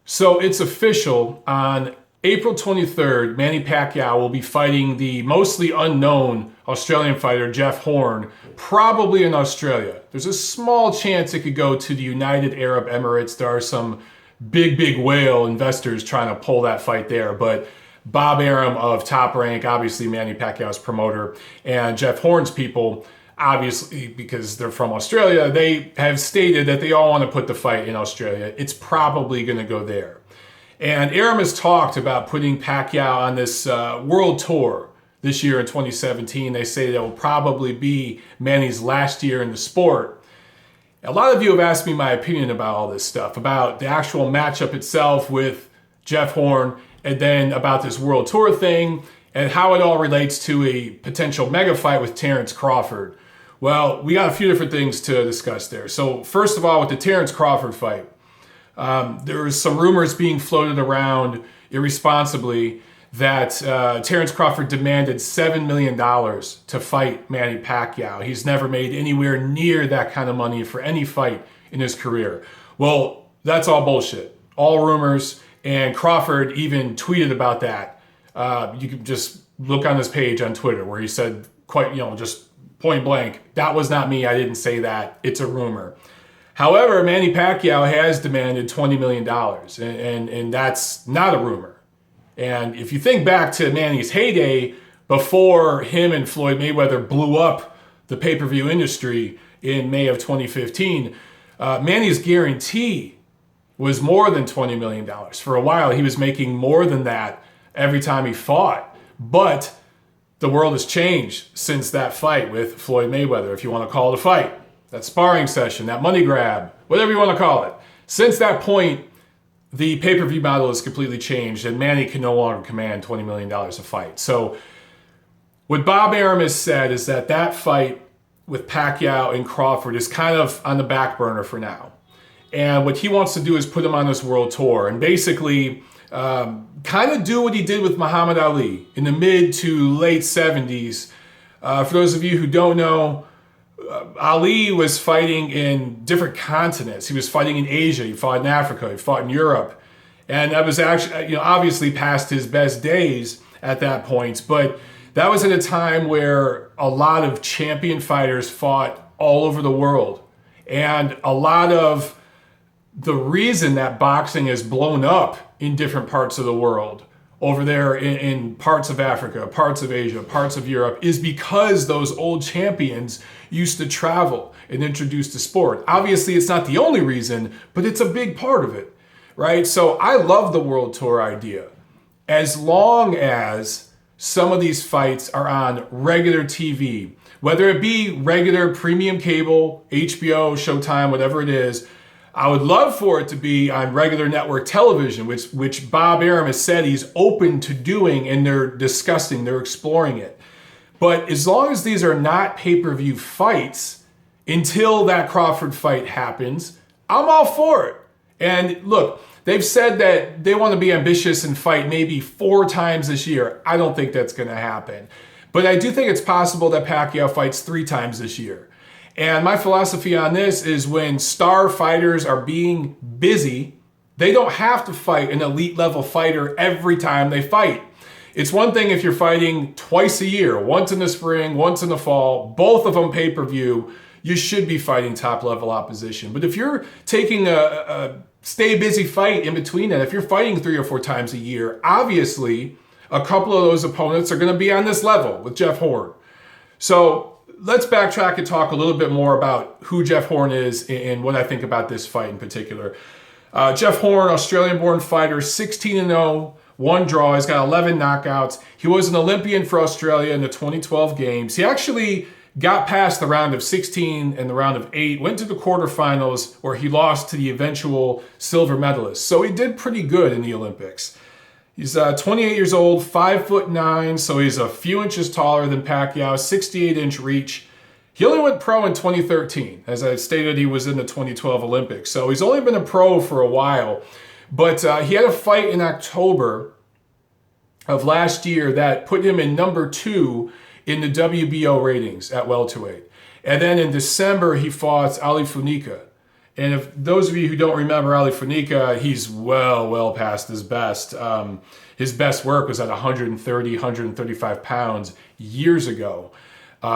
So it's official. On April 23rd, Manny Pacquiao will be fighting the mostly unknown Australian fighter Jeff Horn, probably in Australia. There's a small chance it could go to the United Arab Emirates. There are some big whale investors trying to pull that fight there, but Bob Arum of Top Rank, obviously Manny Pacquiao's promoter, and Jeff Horn's people, obviously because they're from Australia, they have stated that they all want to put the fight in Australia. It's probably going to go there. And Arum has talked about putting Pacquiao on this world tour this year in 2017. They say that will probably be Manny's last year in the sport. A lot of you have asked me my opinion about all this stuff, about the actual matchup itself with Jeff Horn, and then about this world tour thing, and how it all relates to a potential mega fight with Terence Crawford. Well, we got a few different things to discuss there. So first of all, with the Terence Crawford fight, there was some rumors being floated around irresponsibly that Terence Crawford demanded $7 million to fight Manny Pacquiao. He's never made anywhere near that kind of money for any fight in his career. Well, that's all bullshit. All rumors, and Crawford even tweeted about that. You can just look on his page on Twitter where he said, just point blank, that was not me, I didn't say that, it's a rumor. However, Manny Pacquiao has demanded $20 million, and that's not a rumor. And if you think back to Manny's heyday, before him and Floyd Mayweather blew up the pay-per-view industry in May of 2015, Manny's guarantee was more than $20 million. For a while, he was making more than that every time he fought. But the world has changed since that fight with Floyd Mayweather, if you want to call it a fight. That sparring session, that money grab, whatever you want to call it. Since that point, the pay-per-view model has completely changed, and Manny can no longer command $20 million a fight. So what Bob Arum has said is that that fight with Pacquiao and Crawford is kind of on the back burner for now. And what he wants to do is put him on this world tour and basically kind of do what he did with Muhammad Ali in the mid to late 70s. For those of you who don't know, Ali was fighting in different continents. He was fighting in Asia, he fought in Africa, he fought in Europe. And that was actually, obviously past his best days at that point. But that was at a time where a lot of champion fighters fought all over the world. And a lot of the reason that boxing has blown up in different parts of the world, over there in parts of Africa, parts of Asia, parts of Europe, is because those old champions used to travel and introduce the sport. Obviously, it's not the only reason, but it's a big part of it, right? So I love the world tour idea, as long as some of these fights are on regular TV, whether it be regular premium cable, HBO, Showtime, whatever it is. I would love for it to be on regular network television, which Bob Arum has said he's open to doing, and they're exploring it. But as long as these are not pay-per-view fights, until that Crawford fight happens, I'm all for it. And look, they've said that they want to be ambitious and fight maybe 4 times this year. I don't think that's going to happen. But I do think it's possible that Pacquiao fights 3 times this year. And my philosophy on this is when star fighters are being busy, they don't have to fight an elite level fighter every time they fight. It's one thing if you're fighting twice a year, once in the spring, once in the fall, both of them pay-per-view, you should be fighting top level opposition. But if you're taking a stay busy fight in between that, if you're fighting 3 or 4 times a year, obviously a couple of those opponents are going to be on this level with Jeff Horn. So let's backtrack and talk a little bit more about who Jeff Horn is and what I think about this fight in particular. Jeff Horn, Australian-born fighter, 16-0, 1 draw. He's got 11 knockouts. He was an Olympian for Australia in the 2012 games. He actually got past the round of 16 and the round of 8, went to the quarterfinals where he lost to the eventual silver medalist. So he did pretty good in the Olympics. He's 28 years old, 5'9", so he's a few inches taller than Pacquiao, 68-inch reach. He only went pro in 2013. As I stated, he was in the 2012 Olympics. So he's only been a pro for a while. But he had a fight in October of last year that put him in number 2 in the WBO ratings at welterweight. And then in December, he fought Ali Funica. And if those of you who don't remember Ali Fanica, he's well past his best. His best work was at 130, 135 pounds years ago.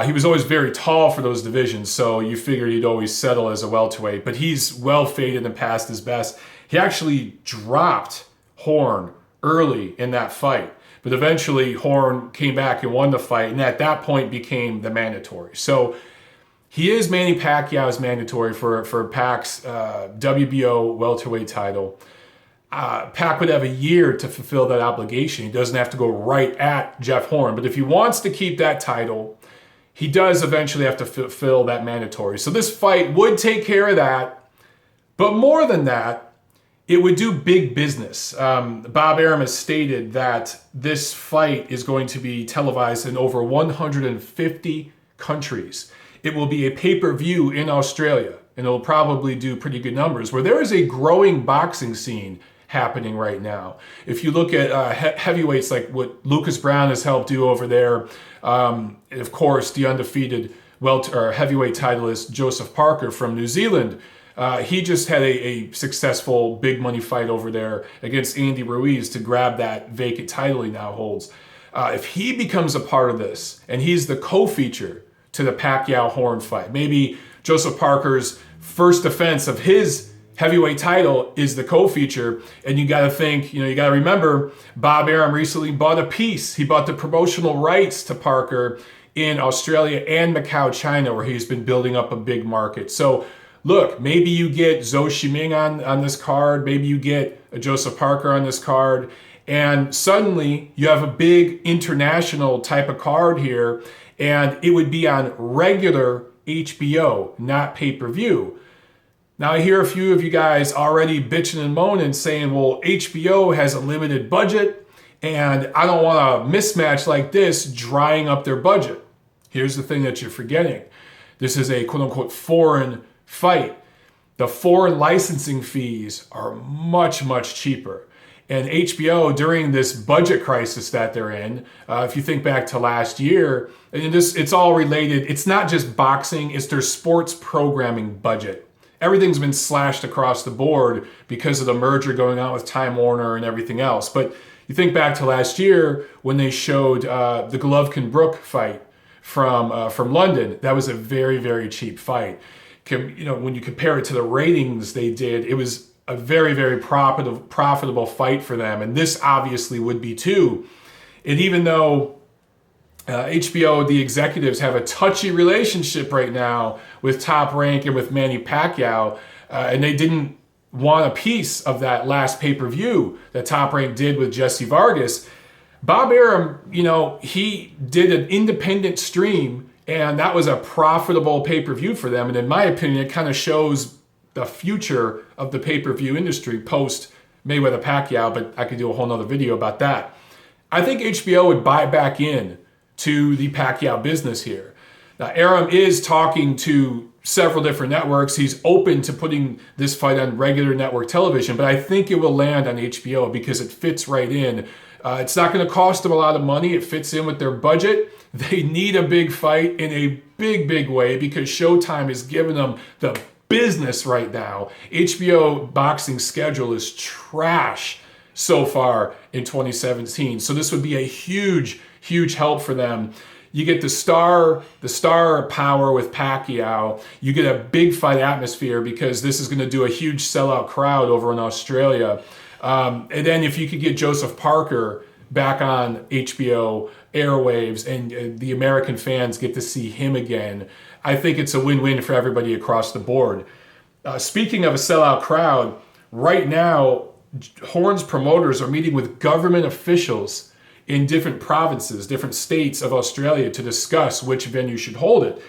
He was always very tall for those divisions, so you figured he'd always settle as a welterweight, but he's well faded and past his best. He actually dropped Horn early in that fight, but eventually Horn came back and won the fight, and at that point became the mandatory. So he is Manny Pacquiao's mandatory for Pac's WBO welterweight title. Pac would have a year to fulfill that obligation. He doesn't have to go right at Jeff Horn, but if he wants to keep that title, he does eventually have to fulfill that mandatory. So this fight would take care of that, but more than that, it would do big business. Bob Arum has stated that this fight is going to be televised in over 150 countries. It will be a pay-per-view in Australia, and it'll probably do pretty good numbers, where there is a growing boxing scene happening right now. If you look at heavyweights like what Lucas Brown has helped do over there, of course, the undefeated heavyweight titleist Joseph Parker from New Zealand, he just had a successful big money fight over there against Andy Ruiz to grab that vacant title he now holds. If he becomes a part of this, and he's the co-feature to the Pacquiao-Horn fight, maybe Joseph Parker's first defense of his heavyweight title is the co-feature, and you got to think, you got to remember, Bob Arum recently bought a piece. He bought the promotional rights to Parker in Australia and Macau, China, where he's been building up a big market. So look, maybe you get Zhou Shiming on this card, maybe you get a Joseph Parker on this card, and suddenly you have a big international type of card here, and it would be on regular HBO, not pay-per-view. Now, I hear a few of you guys already bitching and moaning, saying, well, HBO has a limited budget, and I don't want a mismatch like this drying up their budget. Here's the thing that you're forgetting. This is a quote-unquote foreign fight. The foreign licensing fees are much cheaper. And HBO, during this budget crisis that they're in, if you think back to last year, and it's all related. It's not just boxing, it's their sports programming budget. Everything's been slashed across the board because of the merger going on with Time Warner and everything else. But you think back to last year when they showed the Golovkin-Brook fight from London. That was a very cheap fight. When you compare it to the ratings they did, it was a very profitable fight for them, and this obviously would be too. And even though HBO, the executives, have a touchy relationship right now with Top Rank and with Manny Pacquiao, and they didn't want a piece of that last pay-per-view that Top Rank did with Jesse Vargas, Bob Arum, he did an independent stream, and that was a profitable pay-per-view for them. And in my opinion, it kind of shows the future of the pay-per-view industry post Mayweather Pacquiao, but I could do a whole nother video about that. I think HBO would buy back in to the Pacquiao business here. Now, Arum is talking to several different networks. He's open to putting this fight on regular network television, but I think it will land on HBO because it fits right in. It's not going to cost them a lot of money. It fits in with their budget. They need a big fight in a big way because Showtime is giving them the business right now. HBO boxing schedule is trash so far in 2017. So this would be a huge help for them. You get the star power with Pacquiao. You get a big fight atmosphere because this is going to do a huge sellout crowd over in Australia. And then if you could get Joseph Parker back on HBO airwaves and the American fans get to see him again, I think it's a win-win for everybody across the board. Speaking of a sellout crowd, right now, Horn's promoters are meeting with government officials in different provinces, different states of Australia to discuss which venue should hold it.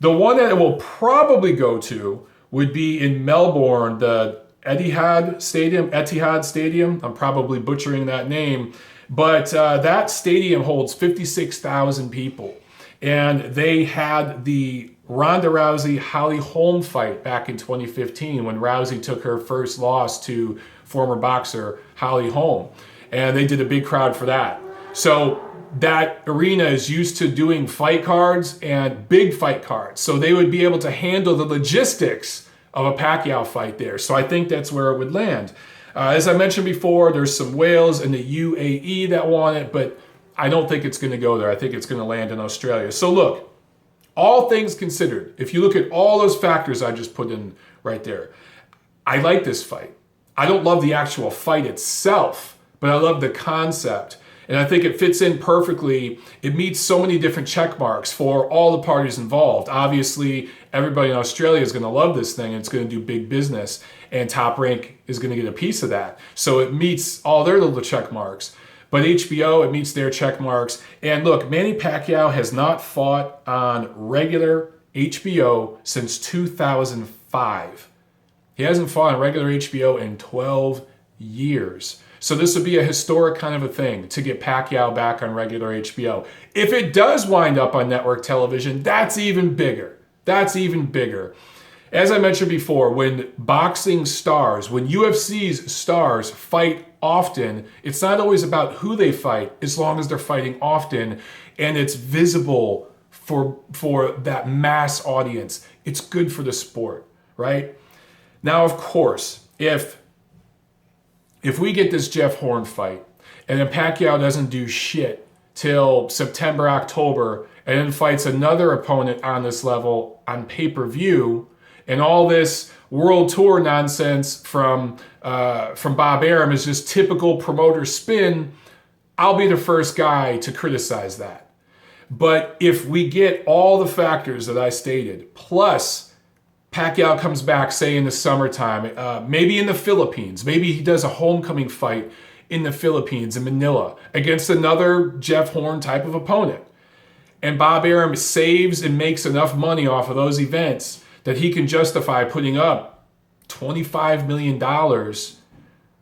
The one that it will probably go to would be in Melbourne, the Etihad Stadium. I'm probably butchering that name, but that stadium holds 56,000 people. And they had the Ronda Rousey-Holly Holm fight back in 2015 when Rousey took her first loss to former boxer Holly Holm. And they did a big crowd for that. So that arena is used to doing fight cards and big fight cards. So they would be able to handle the logistics of a Pacquiao fight there. So I think that's where it would land. As I mentioned before, there's some whales in the UAE that want it, but I don't think it's going to go there. I think it's going to land in Australia. So look, all things considered, if you look at all those factors I just put in right there, I like this fight. I don't love the actual fight itself, but I love the concept. And I think it fits in perfectly. It meets so many different check marks for all the parties involved. Obviously, everybody in Australia is going to love this thing. And it's going to do big business. And Top Rank is going to get a piece of that. So it meets all their little check marks. But HBO, it meets their check marks. And look, Manny Pacquiao has not fought on regular HBO since 2005. He hasn't fought on regular HBO in 12 years. So this would be a historic kind of a thing to get Pacquiao back on regular HBO. If it does wind up on network television, that's even bigger. That's even bigger. As I mentioned before, when boxing stars, when UFC's stars fight often, it's not always about who they fight as long as they're fighting often and it's visible for that mass audience. It's good for the sport, right? Now, of course, if we get this Jeff Horn fight and then Pacquiao doesn't do shit till September, October, and then fights another opponent on this level on pay-per-view, and all this world tour nonsense from Bob Arum is just typical promoter spin, I'll be the first guy to criticize that. But if we get all the factors that I stated, plus Pacquiao comes back, say, in the summertime, maybe in the Philippines. Maybe he does a homecoming fight in the Philippines, in Manila, against another Jeff Horn type of opponent. And Bob Arum saves and makes enough money off of those events that he can justify putting up $25 million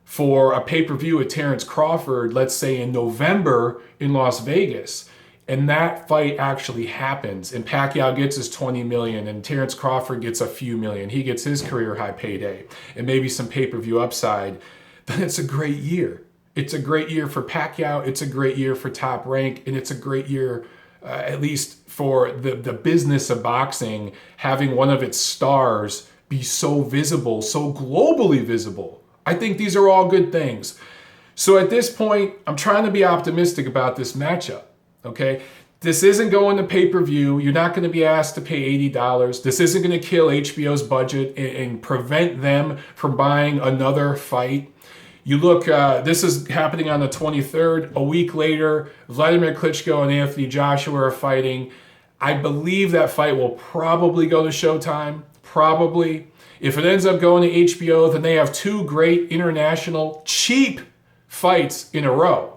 for a pay-per-view with Terence Crawford, let's say in November in Las Vegas. And that fight actually happens, and Pacquiao gets his $20 million, and Terence Crawford gets a few million. He gets his career high payday, and maybe some pay-per-view upside. Then it's a great year. It's a great year for Pacquiao. It's a great year for Top Rank, and it's a great year, at least for the business of boxing, having one of its stars be so visible, so globally visible. I think these are all good things. So at this point, I'm trying to be optimistic about this matchup. Okay, this isn't going to pay-per-view. You're not going to be asked to pay $80. This isn't going to kill HBO's budget and prevent them from buying another fight. You look, this is happening on the 23rd. A week later, Vladimir Klitschko and Anthony Joshua are fighting. I believe that fight will probably go to Showtime. Probably. If it ends up going to HBO, then they have two great international cheap fights in a row.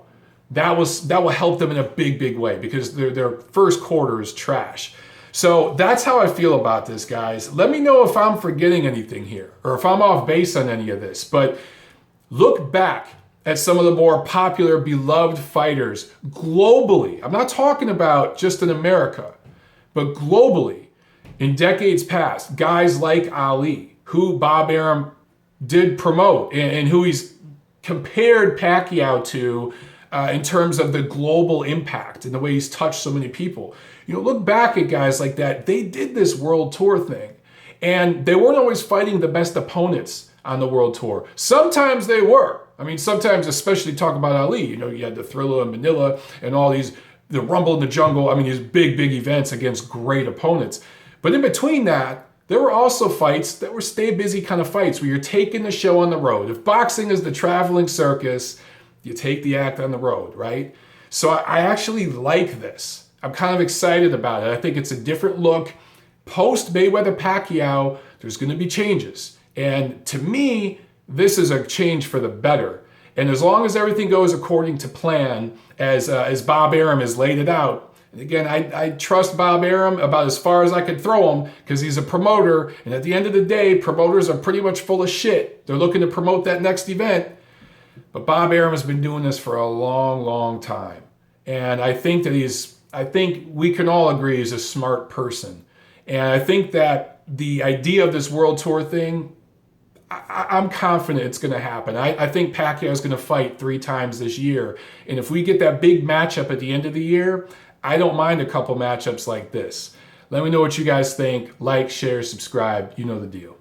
That will help them in a big, big way because their first quarter is trash. So that's how I feel about this, guys. Let me know if I'm forgetting anything here or if I'm off base on any of this. But look back at some of the more popular, beloved fighters globally. I'm not talking about just in America, but globally. In decades past, guys like Ali, who Bob Arum did promote and who he's compared Pacquiao to in terms of the global impact and the way he's touched so many people. You know, look back at guys like that. They did this world tour thing, and they weren't always fighting the best opponents on the world tour. Sometimes they were. I mean, sometimes, especially talk about Ali, you know, you had the Thriller in Manila and all these, the Rumble in the Jungle. I mean, these big, big events against great opponents. But in between that, there were also fights that were stay busy kind of fights where you're taking the show on the road. If boxing is the traveling circus, you take the act on the road, right? So I actually like this. I'm kind of excited about it. I think it's a different look. Post Mayweather Pacquiao, there's going to be changes. And to me, this is a change for the better. And as long as everything goes according to plan, as Bob Arum has laid it out, and again, I trust Bob Arum about as far as I could throw him because he's a promoter. And at the end of the day, promoters are pretty much full of shit. They're looking to promote that next event. But Bob Arum has been doing this for a long, long time. And I think that I think we can all agree he's a smart person. And I think that the idea of this world tour thing, I'm confident it's going to happen. I think Pacquiao is going to fight 3 times this year. And if we get that big matchup at the end of the year, I don't mind a couple matchups like this. Let me know what you guys think. Like, share, subscribe. You know the deal.